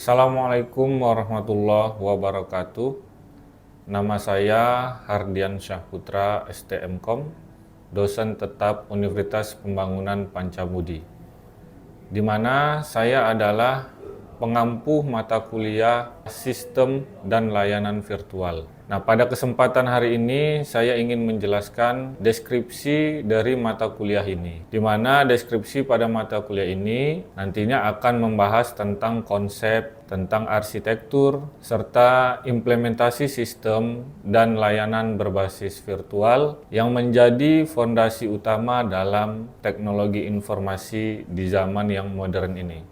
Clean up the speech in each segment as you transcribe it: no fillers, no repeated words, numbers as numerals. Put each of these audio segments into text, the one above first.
Assalamualaikum warahmatullahi wabarakatuh. Nama saya Hardian Syahputra, STMkom, dosen tetap Universitas Pembangunan Pancabudi, di mana saya adalah pengampu mata kuliah Sistem dan Layanan Virtual. Nah, pada kesempatan hari ini saya ingin menjelaskan deskripsi dari mata kuliah ini, di mana deskripsi pada mata kuliah ini nantinya akan membahas tentang konsep, tentang arsitektur, serta implementasi sistem dan layanan berbasis virtual yang menjadi fondasi utama dalam teknologi informasi di zaman yang modern ini.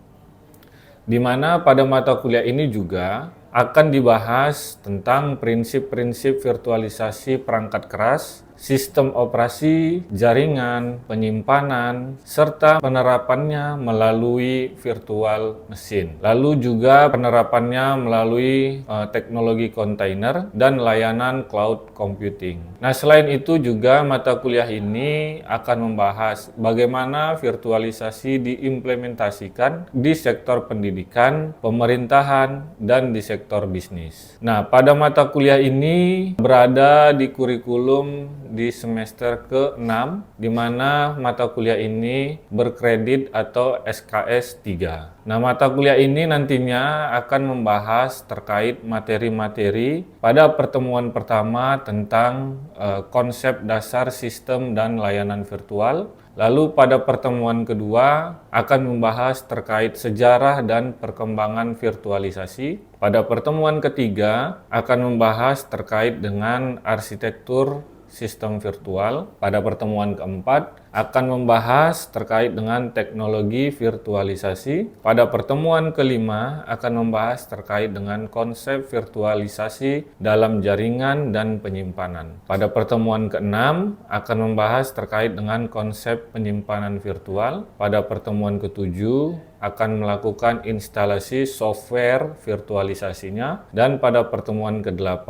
Di mana pada mata kuliah ini juga akan dibahas tentang prinsip-prinsip virtualisasi perangkat keras, sistem operasi, jaringan, penyimpanan, serta penerapannya melalui virtual machine. Lalu juga penerapannya melalui teknologi kontainer dan layanan cloud computing. Nah, selain itu juga mata kuliah ini akan membahas bagaimana virtualisasi diimplementasikan di sektor pendidikan, pemerintahan, dan di sektor bisnis. Nah, pada mata kuliah ini berada di kurikulum di semester ke-6, di mana mata kuliah ini berkredit atau SKS 3. Nah, mata kuliah ini nantinya akan membahas terkait materi-materi pada pertemuan pertama tentang konsep dasar sistem dan layanan virtual. Lalu pada pertemuan kedua akan membahas terkait sejarah dan perkembangan virtualisasi. Pada pertemuan ketiga akan membahas terkait dengan arsitektur sistem virtual. Pada pertemuan keempat akan membahas terkait dengan teknologi virtualisasi. Pada pertemuan kelima akan membahas terkait dengan konsep virtualisasi dalam jaringan dan penyimpanan. Pada pertemuan keenam akan membahas terkait dengan konsep penyimpanan virtual. Pada pertemuan ketujuh akan melakukan instalasi software virtualisasinya, dan pada pertemuan ke-8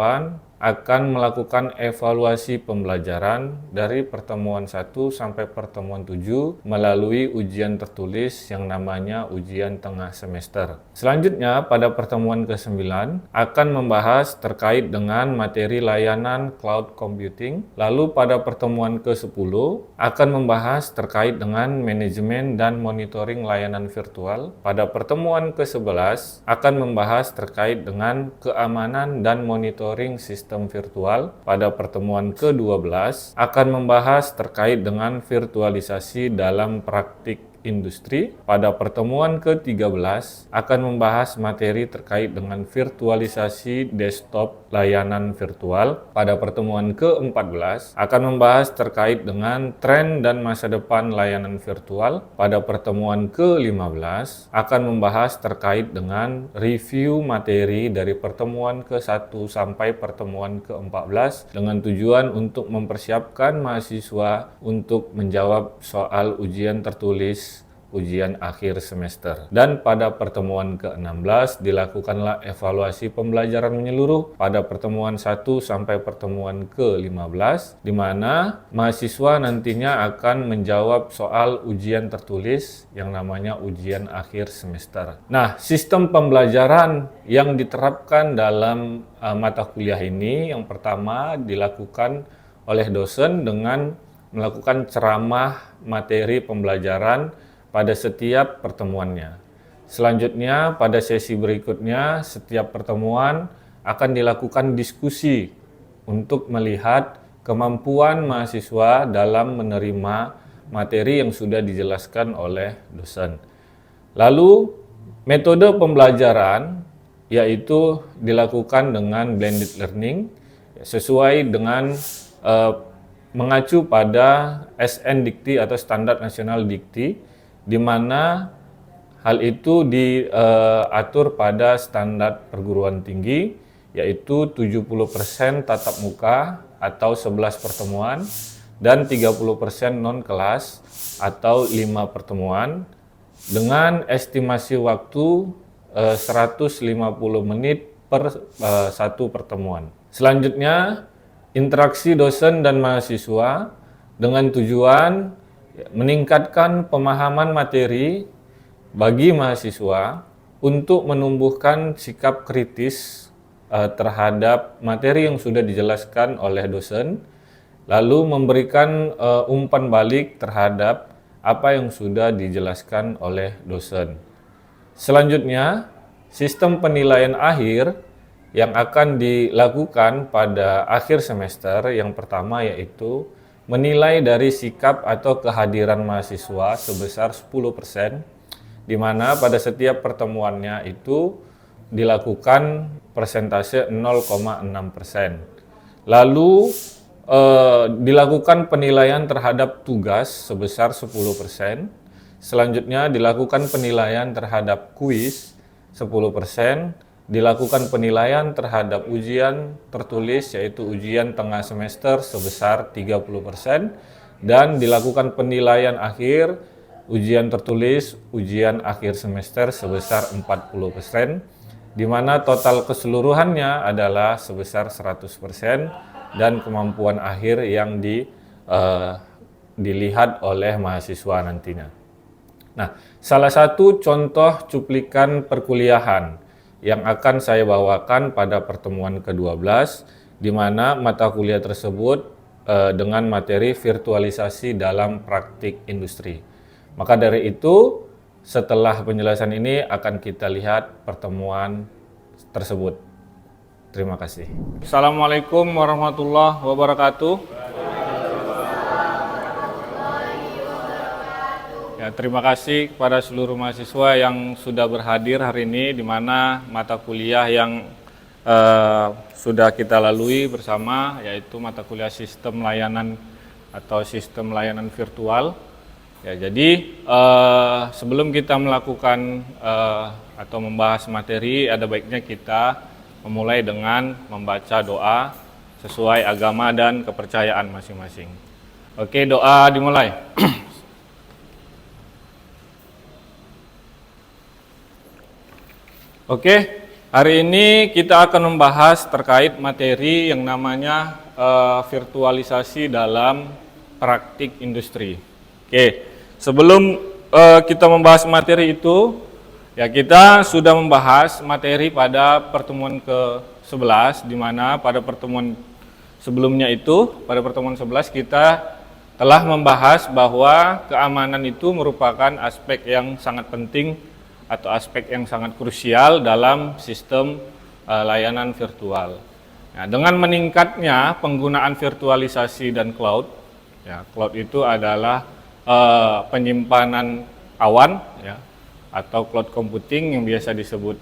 akan melakukan evaluasi pembelajaran dari pertemuan 1 sampai pertemuan 7 melalui ujian tertulis yang namanya ujian tengah semester. Selanjutnya pada pertemuan ke-9 akan membahas terkait dengan materi layanan cloud computing. Lalu pada pertemuan ke-10 akan membahas terkait dengan manajemen dan monitoring layanan virtual. Pada pertemuan ke-11 akan membahas terkait dengan keamanan dan monitoring sistem virtual. Pada pertemuan ke-12 akan membahas terkait dengan virtualisasi dalam praktik industri. Pada pertemuan ke-13 akan membahas materi terkait dengan virtualisasi desktop layanan virtual. Pada pertemuan ke-14 akan membahas terkait dengan tren dan masa depan layanan virtual. Pada pertemuan ke-15 akan membahas terkait dengan review materi dari pertemuan ke-1 sampai pertemuan ke-14 dengan tujuan untuk mempersiapkan mahasiswa untuk menjawab soal ujian tertulis ujian akhir semester. Dan pada pertemuan ke-16 dilakukanlah evaluasi pembelajaran menyeluruh pada pertemuan 1 sampai pertemuan ke-15, di mana mahasiswa nantinya akan menjawab soal ujian tertulis yang namanya ujian akhir semester. Nah, sistem pembelajaran yang diterapkan dalam mata kuliah ini yang pertama dilakukan oleh dosen dengan melakukan ceramah materi pembelajaran pada setiap pertemuannya. Selanjutnya, pada sesi berikutnya, setiap pertemuan akan dilakukan diskusi untuk melihat kemampuan mahasiswa dalam menerima materi yang sudah dijelaskan oleh dosen. Lalu, metode pembelajaran yaitu dilakukan dengan blended learning sesuai dengan mengacu pada SN Dikti atau Standar Nasional Dikti, di mana hal itu diatur pada standar perguruan tinggi, yaitu 70% tatap muka atau 11 pertemuan dan 30% non-kelas atau 5 pertemuan dengan estimasi waktu 150 menit per satu pertemuan. Selanjutnya, interaksi dosen dan mahasiswa dengan tujuan meningkatkan pemahaman materi bagi mahasiswa untuk menumbuhkan sikap kritis terhadap materi yang sudah dijelaskan oleh dosen, lalu memberikan umpan balik terhadap apa yang sudah dijelaskan oleh dosen. Selanjutnya, sistem penilaian akhir yang akan dilakukan pada akhir semester yang pertama yaitu menilai dari sikap atau kehadiran mahasiswa sebesar 10%, di mana pada setiap pertemuannya itu dilakukan persentase 0,6%. Lalu dilakukan penilaian terhadap tugas sebesar 10%. Selanjutnya dilakukan penilaian terhadap kuis 10%, dilakukan penilaian terhadap ujian tertulis yaitu ujian tengah semester sebesar 30%, dan dilakukan penilaian akhir ujian tertulis ujian akhir semester sebesar 40%, di mana total keseluruhannya adalah sebesar 100% dan kemampuan akhir yang dilihat oleh mahasiswa nantinya. Nah, salah satu contoh cuplikan perkuliahan yang akan saya bawakan pada pertemuan ke-12, di mana mata kuliah tersebut dengan materi virtualisasi dalam praktik industri. Maka dari itu, setelah penjelasan ini akan kita lihat pertemuan tersebut. Terima kasih. Assalamualaikum warahmatullahi wabarakatuh. Ya, terima kasih kepada seluruh mahasiswa yang sudah berhadir hari ini, di mana mata kuliah yang sudah kita lalui bersama, yaitu mata kuliah sistem layanan atau sistem layanan virtual. Ya, jadi sebelum kita melakukan atau membahas materi, ada baiknya kita memulai dengan membaca doa sesuai agama dan kepercayaan masing-masing. Oke, doa dimulai. Oke, hari ini kita akan membahas terkait materi yang namanya virtualisasi dalam praktik industri. Oke, sebelum kita membahas materi itu, ya kita sudah membahas materi pada pertemuan ke-11, di mana pada pertemuan sebelumnya itu, pada pertemuan 11 kita telah membahas bahwa keamanan itu merupakan aspek yang sangat penting atau aspek yang sangat krusial dalam sistem layanan virtual. Nah, dengan meningkatnya penggunaan virtualisasi dan cloud, ya, cloud itu adalah penyimpanan awan, ya, atau cloud computing yang biasa disebut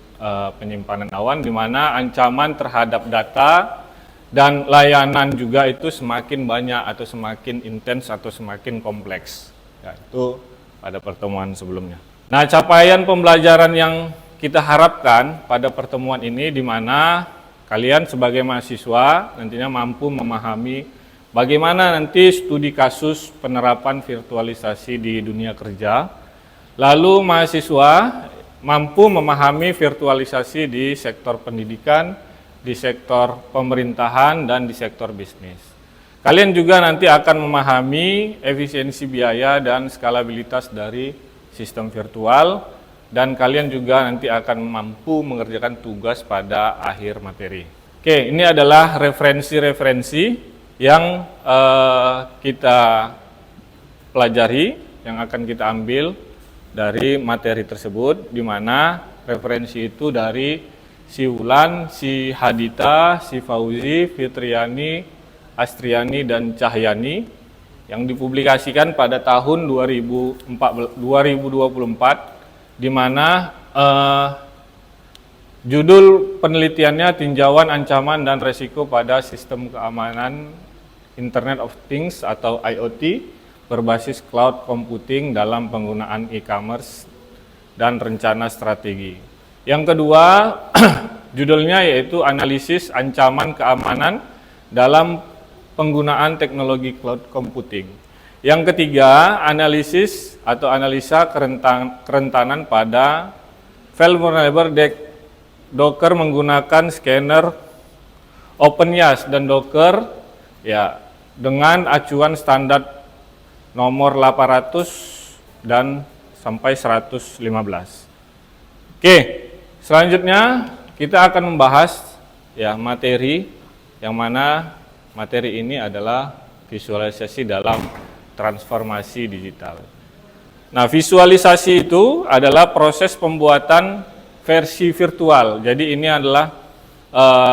penyimpanan awan, di mana ancaman terhadap data dan layanan juga itu semakin banyak atau semakin intens atau semakin kompleks. Ya, itu pada pertemuan sebelumnya. Nah, capaian pembelajaran yang kita harapkan pada pertemuan ini, di mana kalian sebagai mahasiswa nantinya mampu memahami bagaimana nanti studi kasus penerapan virtualisasi di dunia kerja, lalu mahasiswa mampu memahami virtualisasi di sektor pendidikan, di sektor pemerintahan, dan di sektor bisnis. Kalian juga nanti akan memahami efisiensi biaya dan skalabilitas dari sistem virtual, dan kalian juga nanti akan mampu mengerjakan tugas pada akhir materi. Oke, ini adalah referensi-referensi yang kita pelajari, yang akan kita ambil dari materi tersebut, di mana referensi itu dari si Wulan, si Hadita, si Fauzi, Fitriani, Astriani, dan Cahyani, yang dipublikasikan pada tahun 2024, di mana judul penelitiannya tinjauan ancaman dan resiko pada sistem keamanan Internet of Things atau IoT berbasis cloud computing dalam penggunaan e-commerce dan rencana strategi. Yang kedua, judulnya yaitu analisis ancaman keamanan dalam penggunaan teknologi cloud computing. Yang ketiga, analisis atau analisa kerentanan pada vulnerable Docker menggunakan scanner OpenYAS dan Docker, ya, dengan acuan standar nomor 800 dan sampai 115. Oke, Selanjutnya kita akan membahas ya materi yang mana materi ini adalah visualisasi dalam transformasi digital. Nah, visualisasi itu adalah proses pembuatan versi virtual. Jadi ini adalah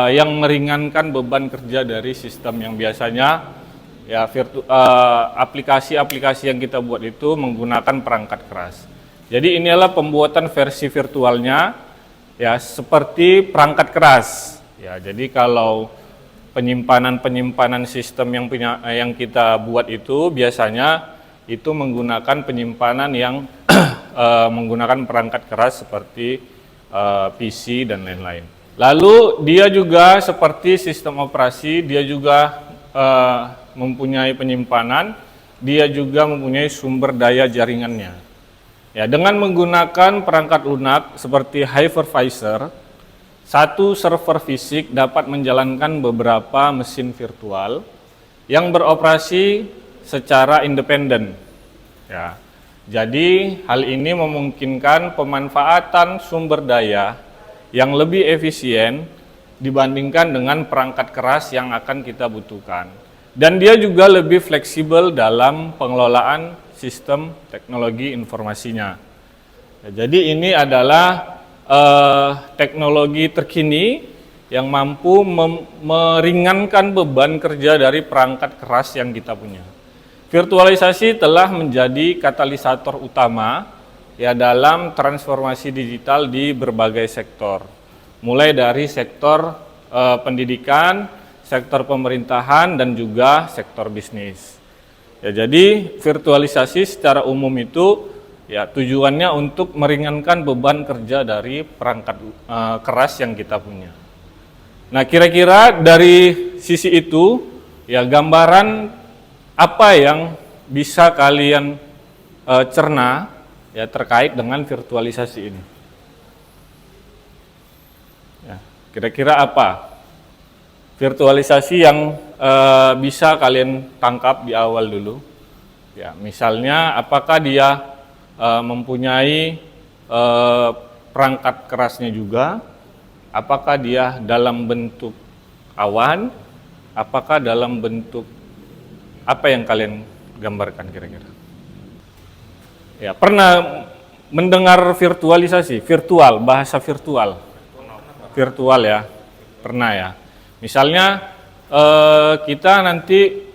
yang meringankan beban kerja dari sistem yang biasanya ya aplikasi-aplikasi yang kita buat itu menggunakan perangkat keras. Jadi ini adalah pembuatan versi virtualnya ya seperti perangkat keras. Ya, jadi kalau penyimpanan sistem yang kita buat itu biasanya itu menggunakan penyimpanan yang menggunakan perangkat keras seperti PC dan lain-lain. Lalu dia juga seperti sistem operasi, dia juga mempunyai penyimpanan, dia juga mempunyai sumber daya jaringannya. Ya, dengan menggunakan perangkat lunak seperti hypervisor, satu server fisik dapat menjalankan beberapa mesin virtual yang beroperasi secara independen. Ya. Jadi hal ini memungkinkan pemanfaatan sumber daya yang lebih efisien dibandingkan dengan perangkat keras yang akan kita butuhkan. Dan dia juga lebih fleksibel dalam pengelolaan sistem teknologi informasinya. Ya, jadi ini adalah teknologi terkini yang mampu meringankan beban kerja dari perangkat keras yang kita punya. Virtualisasi telah menjadi katalisator utama ya dalam transformasi digital di berbagai sektor. Mulai dari sektor pendidikan, sektor pemerintahan dan juga sektor bisnis. Ya, jadi virtualisasi secara umum itu ya tujuannya untuk meringankan beban kerja dari perangkat keras yang kita punya. Nah, kira-kira dari sisi itu ya gambaran apa yang bisa kalian cerna ya terkait dengan virtualisasi ini? Ya, kira-kira apa virtualisasi yang bisa kalian tangkap di awal dulu? Ya, misalnya apakah dia mempunyai perangkat kerasnya juga? Apakah dia dalam bentuk awan? Apakah dalam bentuk apa yang kalian gambarkan kira-kira? Ya, pernah mendengar virtualisasi, bahasa virtual ya, pernah ya. Misalnya kita nanti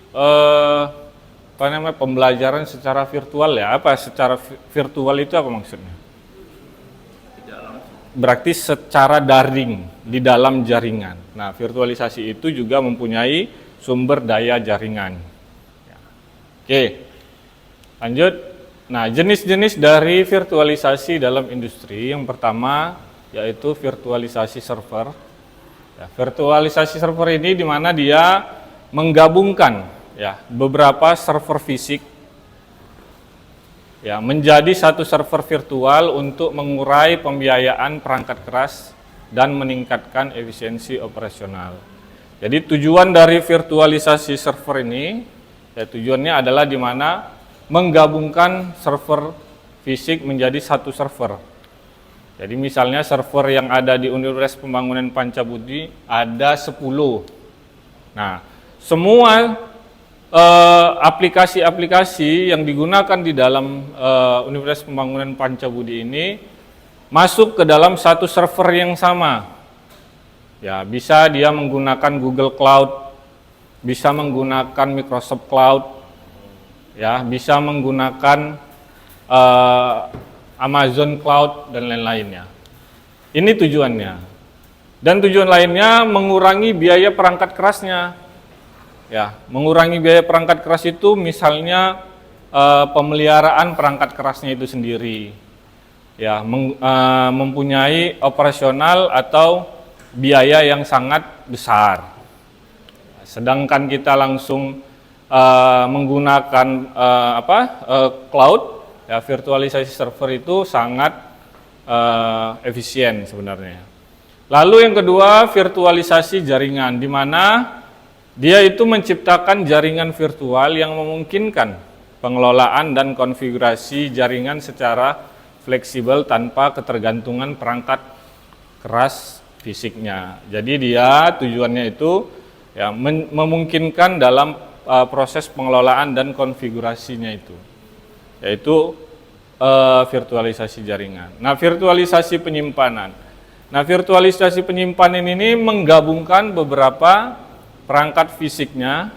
pembelajaran secara virtual ya, apa secara virtual itu apa maksudnya? Berarti secara daring di dalam jaringan. Nah, virtualisasi itu juga mempunyai sumber daya jaringan. Oke, lanjut. Nah, jenis-jenis dari virtualisasi dalam industri yang pertama yaitu virtualisasi server. Ya, virtualisasi server ini di mana dia menggabungkan ya beberapa server fisik ya menjadi satu server virtual untuk mengurai pembiayaan perangkat keras dan meningkatkan efisiensi operasional. Jadi tujuan dari virtualisasi server ini ya, tujuannya adalah di mana menggabungkan server fisik menjadi satu server. Jadi misalnya server yang ada di Universitas Pembangunan Pancabudi ada 10. Nah, semua aplikasi-aplikasi yang digunakan di dalam Universitas Pembangunan Pancabudi ini masuk ke dalam satu server yang sama. Ya, bisa dia menggunakan Google Cloud, bisa menggunakan Microsoft Cloud, ya, bisa menggunakan Amazon Cloud dan lain-lainnya. Ini tujuannya. Dan tujuan lainnya mengurangi biaya perangkat kerasnya. Ya, mengurangi biaya perangkat keras itu misalnya pemeliharaan perangkat kerasnya itu sendiri. Ya, mempunyai operasional atau biaya yang sangat besar. Sedangkan kita langsung menggunakan cloud, ya, virtualisasi server itu sangat efisien sebenarnya. Lalu yang kedua, virtualisasi jaringan, di mana dia itu menciptakan jaringan virtual yang memungkinkan pengelolaan dan konfigurasi jaringan secara fleksibel tanpa ketergantungan perangkat keras fisiknya. Jadi dia tujuannya itu ya memungkinkan dalam proses pengelolaan dan konfigurasinya itu, yaitu virtualisasi jaringan. Nah, virtualisasi penyimpanan. Nah, virtualisasi penyimpanan ini menggabungkan beberapa perangkat fisiknya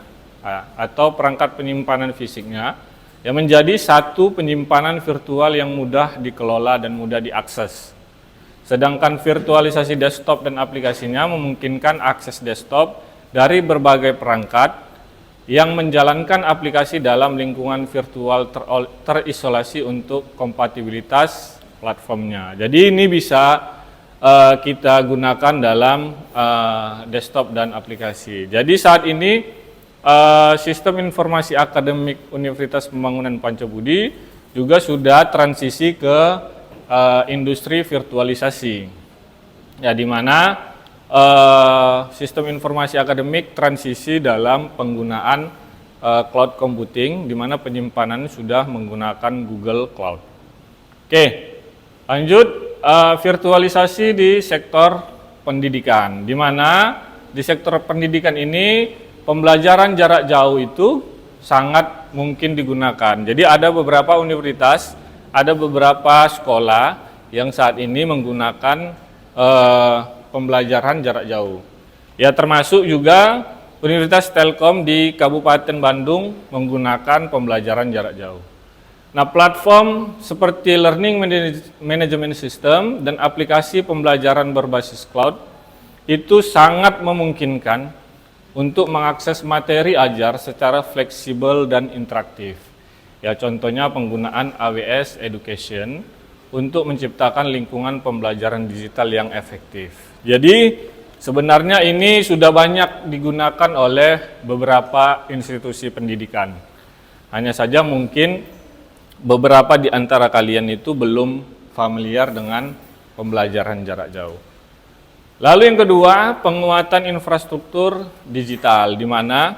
atau perangkat penyimpanan fisiknya yang menjadi satu penyimpanan virtual yang mudah dikelola dan mudah diakses. Sedangkan virtualisasi desktop dan aplikasinya memungkinkan akses desktop dari berbagai perangkat yang menjalankan aplikasi dalam lingkungan virtual terisolasi untuk kompatibilitas platformnya. Jadi ini bisa kita gunakan dalam desktop dan aplikasi. Jadi saat ini Sistem Informasi Akademik Universitas Pembangunan Pancabudi juga sudah transisi ke industri virtualisasi. Ya, di mana sistem informasi akademik transisi dalam penggunaan cloud computing, di mana penyimpanan sudah menggunakan Google Cloud. Oke, lanjut. Virtualisasi di sektor pendidikan, di mana di sektor pendidikan ini pembelajaran jarak jauh itu sangat mungkin digunakan. Jadi ada beberapa universitas, ada beberapa sekolah yang saat ini menggunakan pembelajaran jarak jauh. Ya, termasuk juga Universitas Telkom di Kabupaten Bandung menggunakan pembelajaran jarak jauh. Nah, platform seperti Learning Management System dan aplikasi pembelajaran berbasis cloud itu sangat memungkinkan untuk mengakses materi ajar secara fleksibel dan interaktif. Ya, contohnya penggunaan AWS Education untuk menciptakan lingkungan pembelajaran digital yang efektif. Jadi, sebenarnya ini sudah banyak digunakan oleh beberapa institusi pendidikan. Hanya saja mungkin beberapa di antara kalian itu belum familiar dengan pembelajaran jarak jauh. Lalu yang kedua, penguatan infrastruktur digital, di mana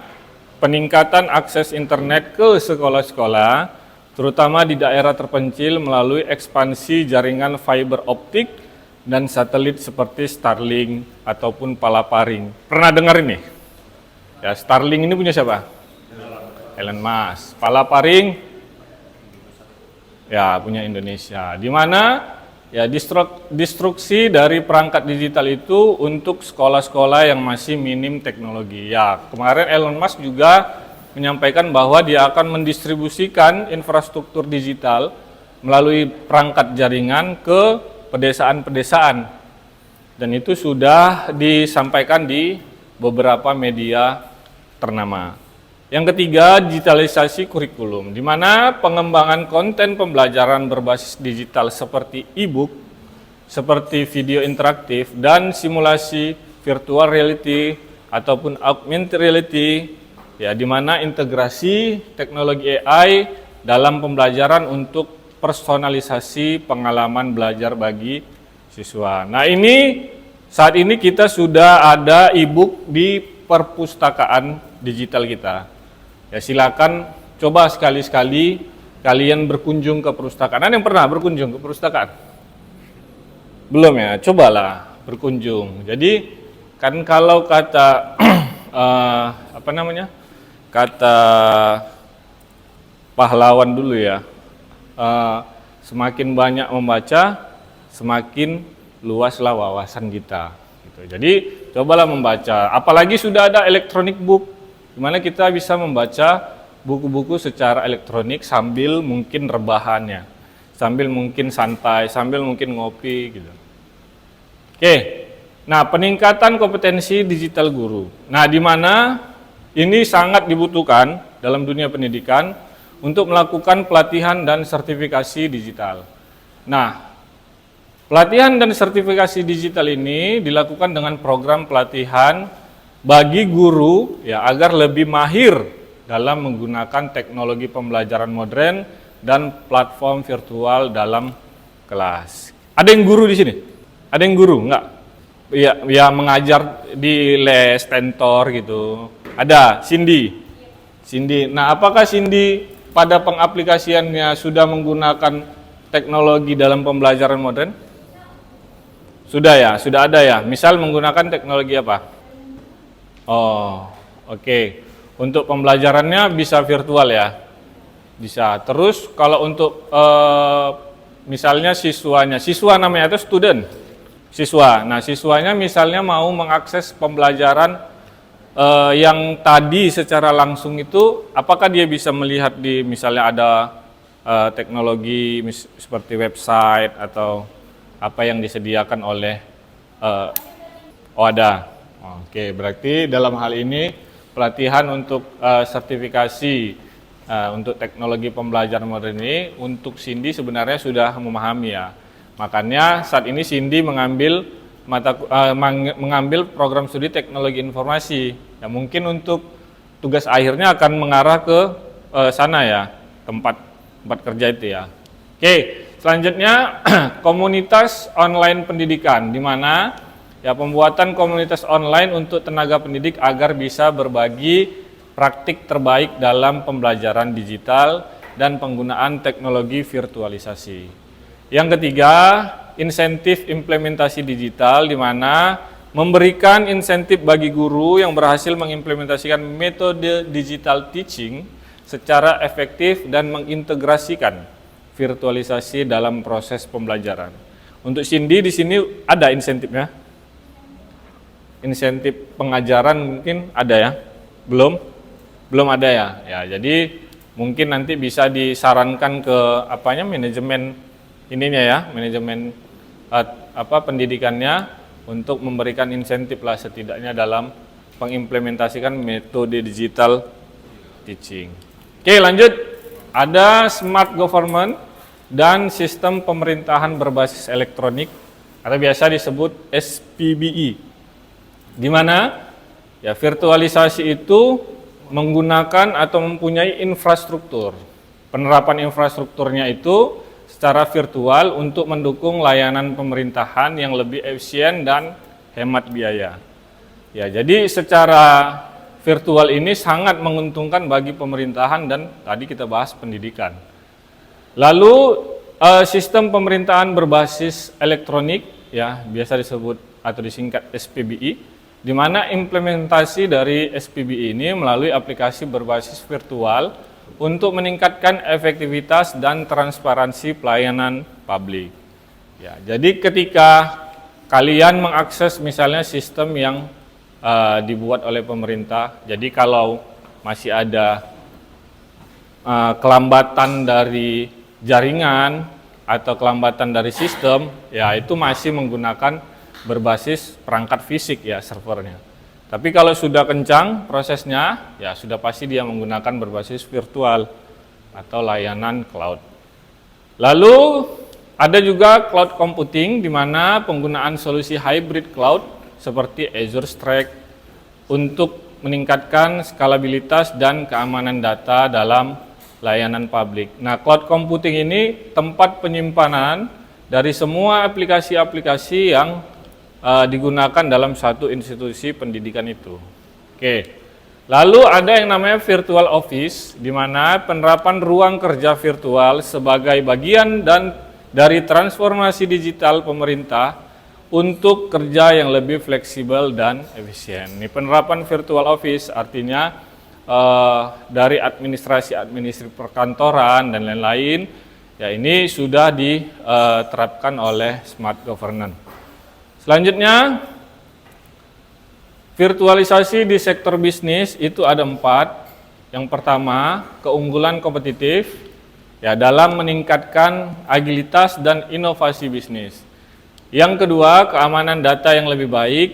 peningkatan akses internet ke sekolah-sekolah, terutama di daerah terpencil melalui ekspansi jaringan fiber optik dan satelit seperti Starlink ataupun Palaparing. Pernah dengar ini? Ya, Starlink ini punya siapa? Elon Musk. Palaparing ya punya Indonesia, di mana ya distruksi dari perangkat digital itu untuk sekolah-sekolah yang masih minim teknologi. Ya, kemarin Elon Musk juga menyampaikan bahwa dia akan mendistribusikan infrastruktur digital melalui perangkat jaringan ke pedesaan-pedesaan, dan itu sudah disampaikan di beberapa media ternama. Yang ketiga, digitalisasi kurikulum, di mana pengembangan konten pembelajaran berbasis digital seperti e-book, seperti video interaktif, dan simulasi virtual reality ataupun augmented reality, ya, di mana integrasi teknologi AI dalam pembelajaran untuk personalisasi pengalaman belajar bagi siswa. Nah, ini saat ini kita sudah ada e-book di perpustakaan digital kita. Ya, silakan coba sekali-sekali kalian berkunjung ke perpustakaan. Ada yang pernah berkunjung ke perpustakaan? Belum ya? Cobalah berkunjung. Jadi kan kalau kata kata pahlawan dulu ya, semakin banyak membaca, semakin luaslah wawasan kita. Gitu. Jadi cobalah membaca. Apalagi sudah ada electronic book, di mana kita bisa membaca buku-buku secara elektronik sambil mungkin rebahannya, sambil mungkin santai, sambil mungkin ngopi gitu. Oke, nah peningkatan kompetensi digital guru. Nah, di mana ini sangat dibutuhkan dalam dunia pendidikan untuk melakukan pelatihan dan sertifikasi digital. Nah, pelatihan dan sertifikasi digital ini dilakukan dengan program pelatihan bagi guru ya agar lebih mahir dalam menggunakan teknologi pembelajaran modern dan platform virtual dalam kelas. Ada yang guru di sini? Ada yang guru? Enggak? Ya mengajar di les, tentor gitu. Ada, Cindy. Nah, apakah Cindy pada pengaplikasiannya sudah menggunakan teknologi dalam pembelajaran modern? Sudah ya, sudah ada ya. Misal menggunakan teknologi apa? Oh, oke. Untuk pembelajarannya bisa virtual ya? Bisa. Terus kalau untuk misalnya siswa namanya itu student, siswa. Nah, siswanya misalnya mau mengakses pembelajaran yang tadi secara langsung itu, apakah dia bisa melihat di misalnya ada teknologi seperti website atau apa yang disediakan oleh OADA. Oke, berarti dalam hal ini pelatihan untuk sertifikasi untuk teknologi pembelajaran modern ini untuk Cindy sebenarnya sudah memahami ya. Makanya saat ini Cindy mengambil mengambil program studi teknologi informasi. Ya mungkin untuk tugas akhirnya akan mengarah ke sana ya, tempat kerja itu ya. Oke, selanjutnya komunitas online pendidikan, di mana ya pembuatan komunitas online untuk tenaga pendidik agar bisa berbagi praktik terbaik dalam pembelajaran digital dan penggunaan teknologi virtualisasi. Yang ketiga, insentif implementasi digital, di mana memberikan insentif bagi guru yang berhasil mengimplementasikan metode digital teaching secara efektif dan mengintegrasikan virtualisasi dalam proses pembelajaran. Untuk Cindy di sini ada insentifnya. Insentif pengajaran mungkin ada ya? Belum ada ya. Ya, jadi mungkin nanti bisa disarankan ke manajemen ininya ya, manajemen pendidikannya untuk memberikan insentif lah setidaknya dalam mengimplementasikan metode digital teaching. Oke, lanjut. Ada smart government dan sistem pemerintahan berbasis elektronik atau biasa disebut SPBE. Di mana ya virtualisasi itu menggunakan atau mempunyai infrastruktur. Penerapan infrastrukturnya itu secara virtual untuk mendukung layanan pemerintahan yang lebih efisien dan hemat biaya. Ya, jadi secara virtual ini sangat menguntungkan bagi pemerintahan dan tadi kita bahas pendidikan. Lalu sistem pemerintahan berbasis elektronik ya biasa disebut atau disingkat SPBE, di mana implementasi dari SPBE ini melalui aplikasi berbasis virtual untuk meningkatkan efektivitas dan transparansi pelayanan publik. Ya, jadi ketika kalian mengakses misalnya sistem yang dibuat oleh pemerintah, jadi kalau masih ada kelambatan dari jaringan atau kelambatan dari sistem, ya itu masih menggunakan berbasis perangkat fisik ya servernya. Tapi kalau sudah kencang prosesnya, ya sudah pasti dia menggunakan berbasis virtual atau layanan cloud. Lalu ada juga cloud computing, di mana penggunaan solusi hybrid cloud seperti Azure Stack untuk meningkatkan skalabilitas dan keamanan data dalam layanan publik. Nah, cloud computing ini tempat penyimpanan dari semua aplikasi-aplikasi yang digunakan dalam satu institusi pendidikan itu. Oke. Lalu ada yang namanya virtual office, di mana penerapan ruang kerja virtual sebagai bagian dari transformasi digital pemerintah untuk kerja yang lebih fleksibel dan efisien. Ini penerapan virtual office artinya dari administrasi perkantoran dan lain-lain, ya ini sudah diterapkan oleh smart governance. Selanjutnya, virtualisasi di sektor bisnis itu ada 4. Yang pertama, keunggulan kompetitif ya dalam meningkatkan agilitas dan inovasi bisnis. Yang kedua, keamanan data yang lebih baik,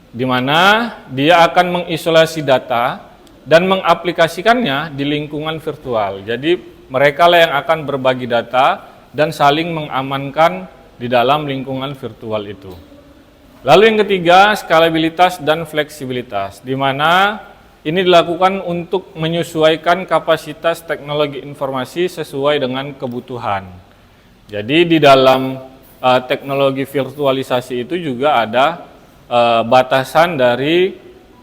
di mana dia akan mengisolasi data dan mengaplikasikannya di lingkungan virtual. Jadi mereka lah yang akan berbagi data dan saling mengamankan di dalam lingkungan virtual itu. Lalu yang ketiga, skalabilitas dan fleksibilitas, di mana ini dilakukan untuk menyesuaikan kapasitas teknologi informasi sesuai dengan kebutuhan. Jadi di dalam teknologi virtualisasi itu juga ada batasan dari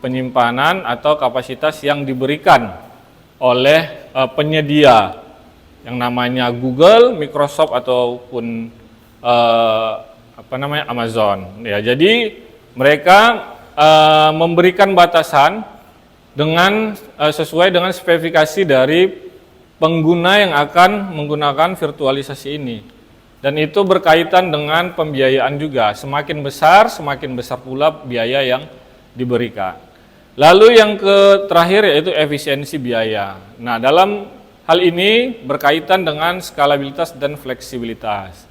penyimpanan atau kapasitas yang diberikan oleh penyedia yang namanya Google, Microsoft ataupun Amazon. Ya, jadi mereka memberikan batasan dengan sesuai dengan spesifikasi dari pengguna yang akan menggunakan virtualisasi ini. Dan itu berkaitan dengan pembiayaan juga. Semakin besar pula biaya yang diberikan. Lalu yang terakhir yaitu efisiensi biaya. Nah, dalam hal ini berkaitan dengan skalabilitas dan fleksibilitas.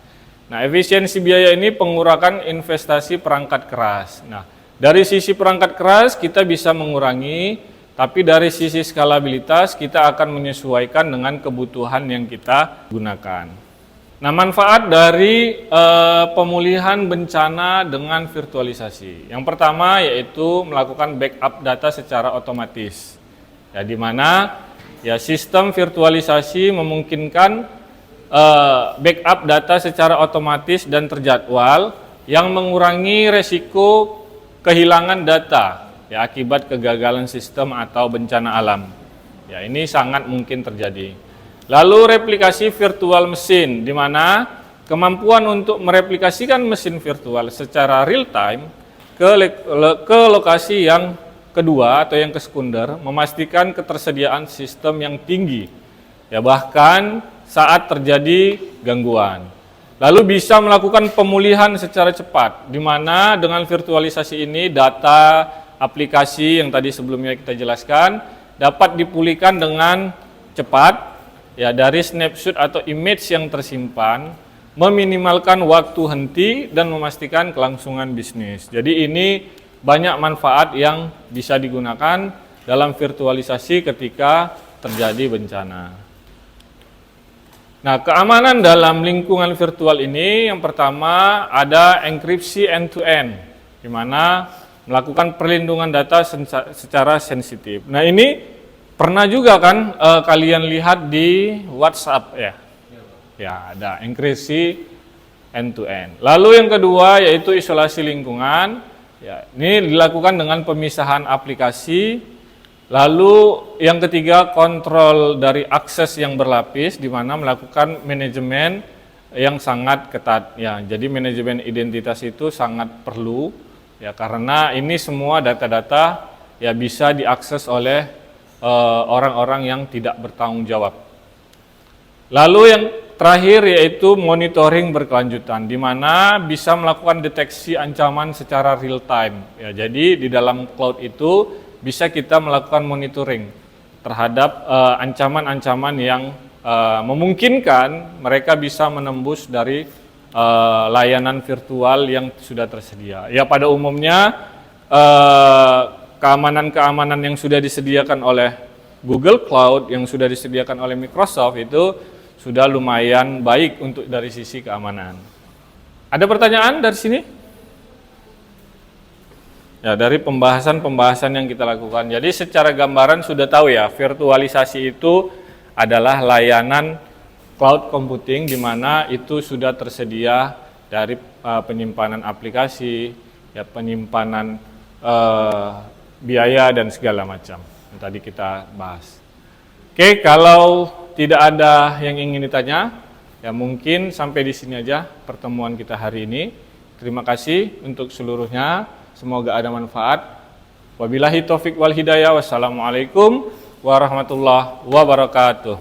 Nah, efisiensi biaya ini pengurangan investasi perangkat keras. Nah, dari sisi perangkat keras kita bisa mengurangi, tapi dari sisi skalabilitas kita akan menyesuaikan dengan kebutuhan yang kita gunakan. Nah, manfaat dari pemulihan bencana dengan virtualisasi. Yang pertama yaitu melakukan backup data secara otomatis. Ya, di mana ya sistem virtualisasi memungkinkan backup data secara otomatis dan terjadwal yang mengurangi resiko kehilangan data ya akibat kegagalan sistem atau bencana alam. Ya, ini sangat mungkin terjadi. Lalu replikasi virtual mesin, di mana kemampuan untuk mereplikasikan mesin virtual secara real time ke lokasi yang kedua atau yang kesekunder, memastikan ketersediaan sistem yang tinggi, ya bahkan saat terjadi gangguan. Lalu bisa melakukan pemulihan secara cepat, di mana dengan virtualisasi ini data aplikasi yang tadi sebelumnya kita jelaskan dapat dipulihkan dengan cepat. Ya, dari snapshot atau image yang tersimpan, meminimalkan waktu henti dan memastikan kelangsungan bisnis. Jadi ini banyak manfaat yang bisa digunakan dalam virtualisasi ketika terjadi bencana. Nah, keamanan dalam lingkungan virtual ini yang pertama ada enkripsi end-to-end, di mana melakukan perlindungan data secara sensitif. Nah, ini pernah juga kan kalian lihat di WhatsApp ya? Ya, ada enkripsi end-to-end. Lalu yang kedua yaitu isolasi lingkungan. Ya, ini dilakukan dengan pemisahan aplikasi. Lalu yang ketiga kontrol dari akses yang berlapis, di mana melakukan manajemen yang sangat ketat. Ya, jadi manajemen identitas itu sangat perlu. Ya, karena ini semua data-data ya bisa diakses oleh orang-orang yang tidak bertanggung jawab. Lalu yang terakhir yaitu monitoring berkelanjutan, di mana bisa melakukan deteksi ancaman secara real time. Ya, jadi di dalam cloud itu bisa kita melakukan monitoring terhadap ancaman-ancaman yang memungkinkan mereka bisa menembus dari layanan virtual yang sudah tersedia. Ya, pada umumnya keamanan-keamanan yang sudah disediakan oleh Google Cloud, yang sudah disediakan oleh Microsoft itu sudah lumayan baik untuk dari sisi keamanan. Ada pertanyaan dari sini? Ya, dari pembahasan-pembahasan yang kita lakukan. Jadi secara gambaran sudah tahu ya, virtualisasi itu adalah layanan cloud computing di mana itu sudah tersedia dari penyimpanan aplikasi, ya penyimpanan biaya dan segala macam yang tadi kita bahas. Oke, kalau tidak ada yang ingin ditanya, ya mungkin sampai di sini aja pertemuan kita hari ini. Terima kasih untuk seluruhnya, semoga ada manfaat. Wabillahi taufik wal hidayah. Wassalamualaikum warahmatullahi wabarakatuh.